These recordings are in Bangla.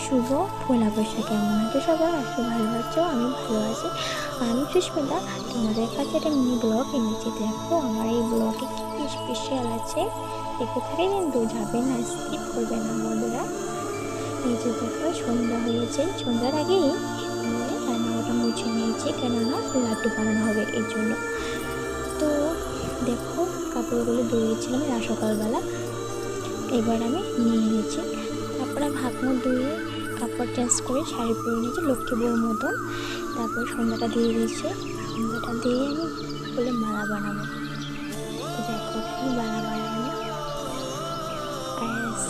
শুভ পয়লা বৈশাখ। কেমন আছো সবাই? আজকে ভালো আছো? আমি ভালো আছি। আমি সুস্মিতা, তোমাদের কাছে একটা মিনি ব্লগ এনেছি। দেখো আমার এই ব্লগে কী স্পেশাল আছে, দেখতে থাকে কিন্তু যাবে না, স্কিপ করবে না বন্ধুরা। এই যে দেখো সন্ধ্যা হয়েছে, সন্ধ্যার আগেই আমি রান্নাঘরটা মুছে নিয়েছি, কেননা লাড্ডু বানানো হবে এই জন্য। তো দেখো কাপড়গুলো ধুয়েছিলাম সকালবেলা, এবার আমি নিয়ে নিয়েছি। তারপরে হাত মুখ ধুয়ে কাপড় চেঞ্জ করে শাড়ি পরে নিয়েছি লক্ষ্মী বউর মতন। তারপরে সন্ধ্যাটা দিয়ে দিয়েছি, সন্ধ্যাটা দিয়ে আমি বলে মালা বানাবো। তো দেখো কি মালা বানাই আমি। ব্যাস,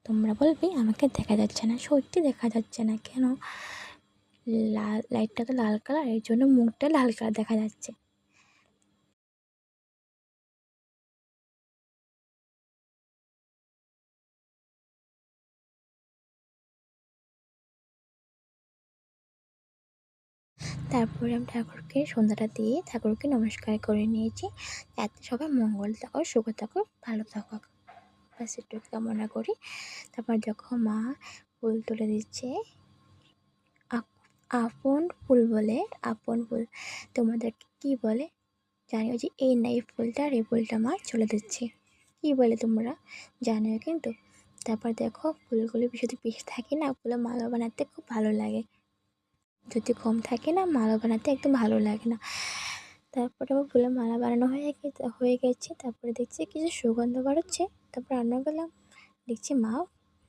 তোমরা বলবে আমাকে দেখা যাচ্ছে না, সত্যি দেখা যাচ্ছে না কেন? লাল লাইটটা তো লাল কালার, এর জন্য মুখটা লাল কালার দেখা যাচ্ছে। তারপরে আমি ঠাকুরকে সন্ধ্যাটা দিয়ে ঠাকুরকে নমস্কার করে নিয়েছি, যাতে সবাই মঙ্গল থাকো, সুখ থাকো, ভালো থাকো, ব্যাস একটু কামনা করি। তারপর দেখো মা ফুল তুলে দিচ্ছে। আপন ফুল বলে, আপন ফুল তোমাদেরকে কি বলে জানিও, যে এই না এই ফুলটা আর এই ফুলটা মা চলে দিচ্ছে, কি বলে তোমরা জানিও কিন্তু। তারপর দেখো ফুলগুলো যদি বেশি থাকে না, ফুলে মালা বানাতে খুব ভালো লাগে, যদি কম থাকে না মালা বানাতে একদম ভালো লাগে না। তারপরে আবার ফুলের মালা বানানো হয়ে গেছে। তারপরে দেখছি কিছু সুগন্ধ বাড়ছে, তারপর রান্না করলাম। দেখছি মা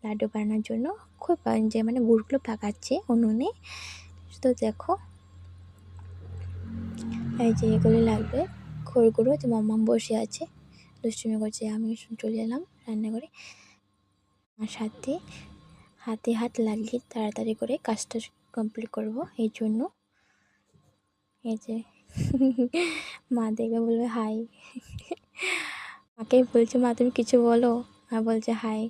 লাড্ডু বানানোর জন্য খুব যে মানে গুড়গুলো পাকাচ্ছে উনুনে। তো দেখো এই যে এগুলো লাগবে, খড়গুলো যে মাম্মাম বসে আছে দুষ্টুমি করছে, আমি চলে এলাম রান্নাঘরে। আর সাথে হাতে হাত লাগিয়ে তাড়াতাড়ি করে কাজটা কমপ্লিট করব এই জন্য। এই যে মা দেখবে বলবে হাই, মাকে বলছে মা তুমি কিছু বলো, মা বলছে হাই,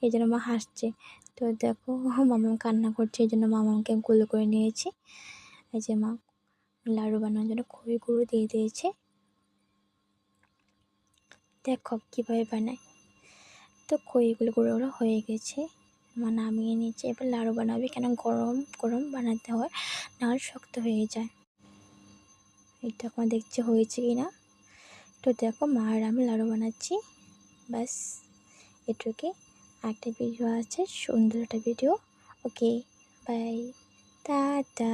এই জন্য মা হাসছে। তো দেখো মামাম কান্না করছে, এই জন্য মামামকে কোলে করে নিয়েছি। এই যে মা লাড়ু বানানোর জন্য খই গুঁড়ো দিয়ে দিয়েছে, দেখো কীভাবে বানায়। তো খইগুলো গুঁড়োগুলো হয়ে গেছে, মা নামিয়ে নিয়েছে। এবার লাড়ু বানাবে, কেন গরম গরম বানাতে হয়, নাহলে শক্ত হয়ে যায়। এটা এখন দেখছি হয়েছে কি না। তো দেখো মা আর আমি লাড়ু বানাচ্ছি, ব্যাস এটুকুই। একটা ভিডিও আছে, সুন্দর একটা ভিডিও। Okay, by, tata.